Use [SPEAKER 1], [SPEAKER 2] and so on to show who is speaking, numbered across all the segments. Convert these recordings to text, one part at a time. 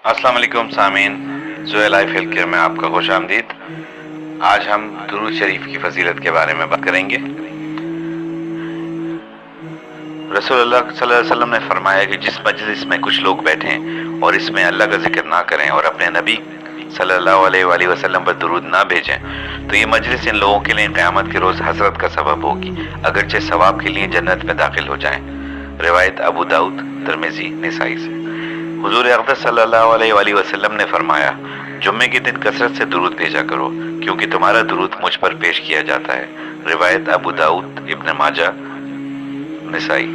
[SPEAKER 1] अस्सलाम वालेकुम सामीन, ज़ोया लाइफ हेल्थ केयर में आपका खुश आमदीद। आज हम दुरूद शरीफ की फजीलत के बारे में बात करेंगे। रसूलुल्लाह सल्लल्लाहु अलैहि वसल्लम ने फरमाया कि जिस मजलिस में कुछ लोग बैठें और इसमें अल्लाह का जिक्र ना करें और अपने नबी सल्लल्लाहु अलैहि वसल्लम पर दुरूद ना भेजें तो ये मजलिस इन लोगों के लिए क़यामत के रोज़ हसरत का सबब होगी, अगरचे सवाब के लिए जन्नत में दाखिल हो जाएं। रिवायत अबू दाऊद, तिरमिज़ी, निसाई से। हुजूर अक़दस सल्लल्लाहु अलैहि वसल्लम ने फरमाया, जुम्मे के दिन कसरत से दुरूद भेजा करो क्योंकि तुम्हारा दुरूद मुझ पर पेश किया जाता है। रिवायत अबू दाऊद, इब्न माजा, निसाई।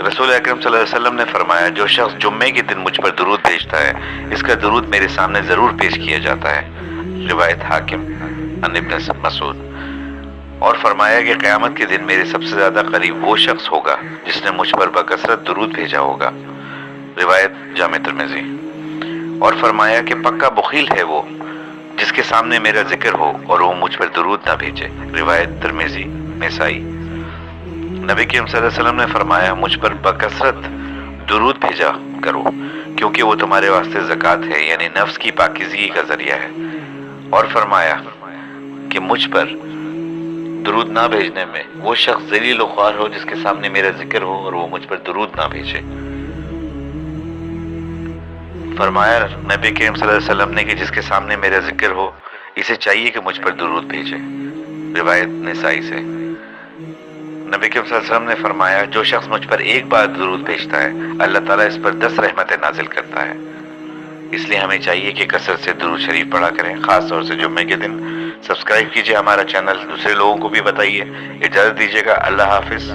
[SPEAKER 1] रसूल अकरम सल्लल्लाहु अलैहि वसल्लम ने फरमाया, जो शख्स जुम्मे के दिन मुझ पर दुरूद भेजता है इसका दुरूद मेरे सामने ज़रूर पेश किया जाता है। रिवायत हाकिम अन इब्न मसूद। और फरमाया कि क़यामत के दिन मेरे सबसे ज़्यादा करीब वो शख्स होगा जिसने मुझ पर बकसरत दुरूद भेजा होगा। रिवायत जामे तिरमिज़ी। और फरमाया कि पक्का बखील है वो जिसके सामने मेरा जिक्र हो और वो मुझ पर दुरूद ना भेजे। रिवायत तिरमिज़ी, निसाई। नबी करीम सल्लल्लाहु अलैहि वसल्लम ने फरमाया, मुझ पर बकसरत दुरूद भेजा करो क्योंकि वो तुम्हारे वास्ते ज़कात है, यानी नफ्स की पाकीज़गी का ज़रिया है। और फरमाया कि मुझ पर दुरूद ना भेजने में वो शख्स ज़लील व ख्वार हो जिसके सामने मेरा जिक्र हो और वो मुझ पर दुरूद ना भेजे। फरमाया नबी करीम सल्लल्लाहु अलैहि वसल्लम ने कि जिसके सामने मेरा जिक्र हो इसे चाहिए कि मुझ पर दुरूद भेजे। रिवायत निसाई से। नबी करीम सल्लल्लाहु अलैहि वसल्लम ने फरमाया, जो शख्स मुझ पर एक बार दुरूद भेजता है अल्लाह ताला इस पर 10 रहमतें नाजिल करता है। इसलिए हमें चाहिए कि कसरत से दुरूद शरीफ पढ़ा करें, खास तौर से जुम्मे के दिन। सब्सक्राइब कीजिए हमारा चैनल, दूसरे लोगों को भी बताइए। इजाज़त दीजिएगा, अल्लाह हाफिज़।